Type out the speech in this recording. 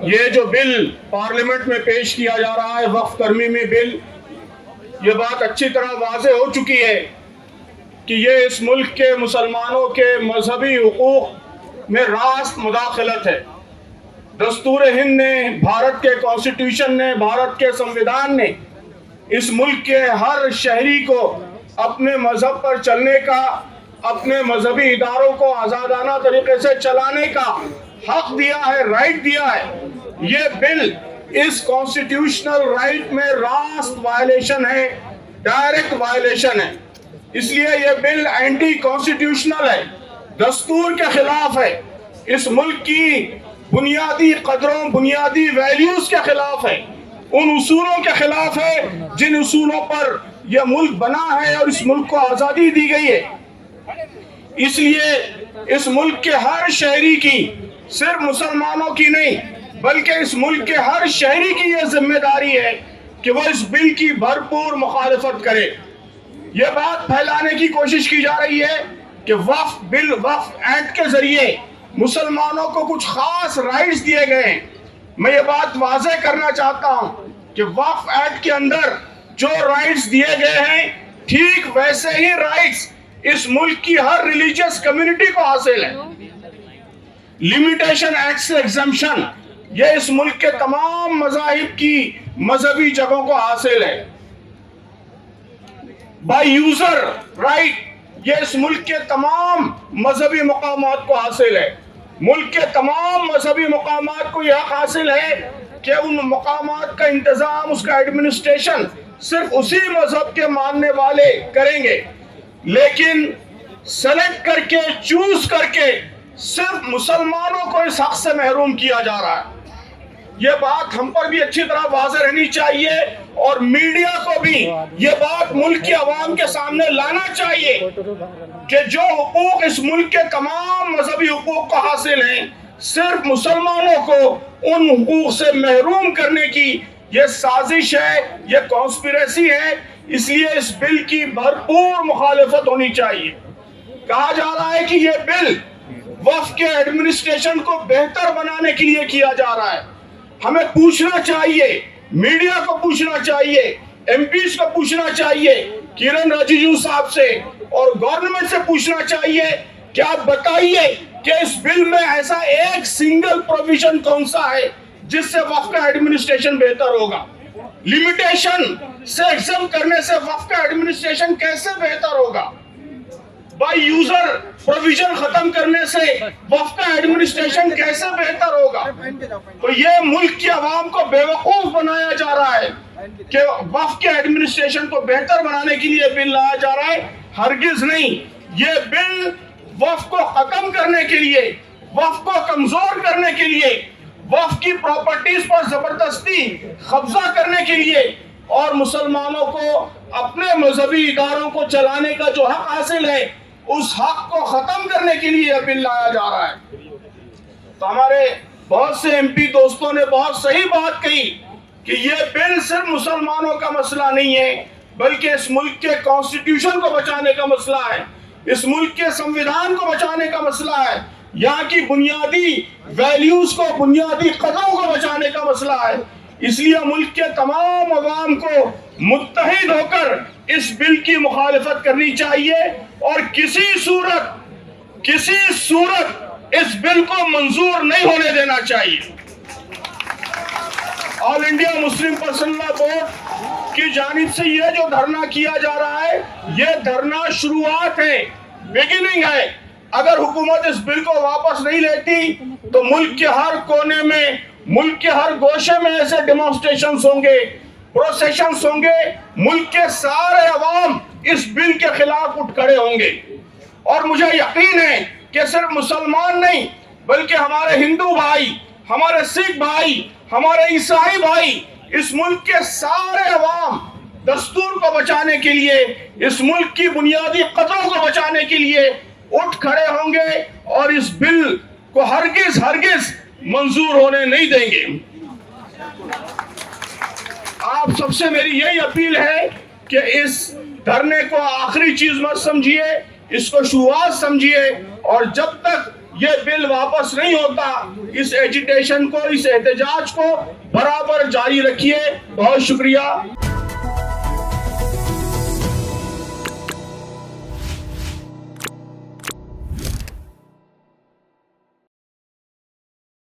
یہ جو بل پارلیمنٹ میں پیش کیا جا رہا ہے وقف ترمیمی بل، یہ بات اچھی طرح واضح ہو چکی ہے کہ یہ اس ملک کے مسلمانوں کے مذہبی حقوق میں راست مداخلت ہے۔ دستور ہند نے، بھارت کے کانسٹیٹیوشن نے، بھارت کے سمویدھان نے اس ملک کے ہر شہری کو اپنے مذہب پر چلنے کا، اپنے مذہبی اداروں کو آزادانہ طریقے سے چلانے کا حق دیا ہے، رائٹ دیا ہے۔ یہ بل اس کانسٹیٹیوشنل رائٹ میں راست وائلیشن ہے، ڈائریکٹ وائلیشن ہے۔ اس لیے یہ بل اینٹی کانسٹیٹیوشنل ہے، دستور کے خلاف ہے، اس ملک کی بنیادی قدروں، بنیادی ویلیوز کے خلاف ہے، ان اصولوں کے خلاف ہے جن اصولوں پر یہ ملک بنا ہے اور اس ملک کو آزادی دی گئی ہے۔ اس لیے اس ملک کے ہر شہری کی، صرف مسلمانوں کی نہیں بلکہ اس ملک کے ہر شہری کی یہ ذمہ داری ہے کہ وہ اس بل کی بھرپور مخالفت کرے۔ یہ بات پھیلانے کی کوشش کی جا رہی ہے کہ وقف بل، وقف ایکٹ کے ذریعے مسلمانوں کو کچھ خاص رائٹس دیے گئے ہیں۔ میں یہ بات واضح کرنا چاہتا ہوں کہ وقف ایکٹ کے اندر جو رائٹس دیے گئے ہیں، ٹھیک ویسے ہی رائٹس اس ملک کی ہر ریلیجیس کمیونٹی کو حاصل ہے۔ لمیٹیشن ایکٹ سے ایگزمپشن، یہ اس ملک کے تمام مذاہب کی مذہبی جگہوں کو حاصل ہے۔ بائی یوزر رائٹ، یہ اس ملک کے تمام مذہبی مقامات کو حاصل ہے۔ ملک کے تمام مذہبی مقامات کو یہ حق حاصل ہے کہ ان مقامات کا انتظام، اس کا ایڈمنسٹریشن صرف اسی مذہب کے ماننے والے کریں گے، لیکن سلیکٹ کر کے، چوز کر کے صرف مسلمانوں کو اس حق سے محروم کیا جا رہا ہے۔ یہ بات ہم پر بھی اچھی طرح واضح رہنی چاہیے اور میڈیا کو بھی یہ بات ملک کی عوام کے سامنے لانا چاہیے کہ جو حقوق اس ملک کے تمام مذہبی حقوق کو حاصل ہیں، صرف مسلمانوں کو ان حقوق سے محروم کرنے کی یہ سازش ہے، یہ کانسپریسی ہے۔ اس لیے اس بل کی بھرپور مخالفت ہونی چاہیے۔ کہا جا رہا ہے کہ یہ بل وقف کے ایڈمنسٹریشن کو بہتر بنانے کے لیے کیا جا رہا ہے۔ ہمیں پوچھنا چاہیے، میڈیا کو پوچھنا چاہیے، ایم پیز کو پوچھنا چاہیے، کرن رجیجو صاحب سے اور گورنمنٹ سے پوچھنا چاہیے کہ آپ بتائیے کہ اس بل میں ایسا ایک سنگل پروویژن کون سا ہے جس سے وقف کا ایڈمنسٹریشن بہتر ہوگا۔ لمیٹیشن سے ایگزم کرنے سے وقف کا ایڈمنسٹریشن کیسے بہتر ہوگا؟ بائی یوزر پروویژن ختم کرنے سے وقف کا ایڈمنسٹریشن کیسے بہتر ہوگا؟ تو یہ ملک کی عوام کو بیوقوف بنایا جا رہا ہے کہ وقف کے ایڈمنسٹریشن کو بہتر بنانے کے لیے بل لایا جا رہا ہے۔ ہرگز نہیں، یہ بل وقف کو ختم کرنے کے لیے، وقف کو کمزور کرنے کے لیے، وقف کی پراپرٹیز پر زبردستی قبضہ کرنے کے لیے اور مسلمانوں کو اپنے مذہبی اداروں کو چلانے کا جو حق حاصل ہے، اس حق کو ختم کرنے کے لیے یہ بل لایا جا رہا ہے۔ تو ہمارے بہت سے ایم پی دوستوں نے بہت صحیح بات کہی کہ یہ بل صرف مسلمانوں کا مسئلہ نہیں ہے بلکہ اس ملک کے کانسٹیٹیوشن کو بچانے کا مسئلہ ہے، اس ملک کے سمویدھان کو بچانے کا مسئلہ ہے، یہاں کی بنیادی ویلیوز کو، بنیادی قدروں کو بچانے کا مسئلہ ہے۔ اس لیے ملک کے تمام عوام کو متحد ہو کر اس بل کی مخالفت کرنی چاہیے اور کسی صورت اس بل کو منظور نہیں ہونے دینا چاہیے۔ آل انڈیا مسلم پرسنل لا بورڈ کی جانب سے یہ جو دھرنا کیا جا رہا ہے، یہ دھرنا شروعات ہے، بیگننگ ہے۔ اگر حکومت اس بل کو واپس نہیں لیتی تو ملک کے ہر کونے میں، ملک کے ہر گوشے میں ایسے ڈیمانسٹریشنز ہوں گے، پروسیشنز ہوں گے، ملک کے سارے عوام اس بل کے خلاف اٹھ کھڑے ہوں گے۔ اور مجھے یقین ہے کہ صرف مسلمان نہیں بلکہ ہمارے ہندو بھائی، ہمارے سکھ بھائی، ہمارے عیسائی بھائی، اس ملک کے سارے عوام دستور کو بچانے کے لیے، اس ملک کی بنیادی قدروں کو بچانے کے لیے اٹھ کھڑے ہوں گے اور اس بل کو ہرگز منظور ہونے نہیں دیں گے۔ آپ سب سے میری یہی اپیل ہے کہ اس دھرنے کو آخری چیز مت سمجھیے، اس کو شروعات سمجھیے، اور جب تک یہ بل واپس نہیں ہوتا. اس ایجیٹیشن کو، اس احتجاج کو برابر جاری رکھیے. بہت شکریہ.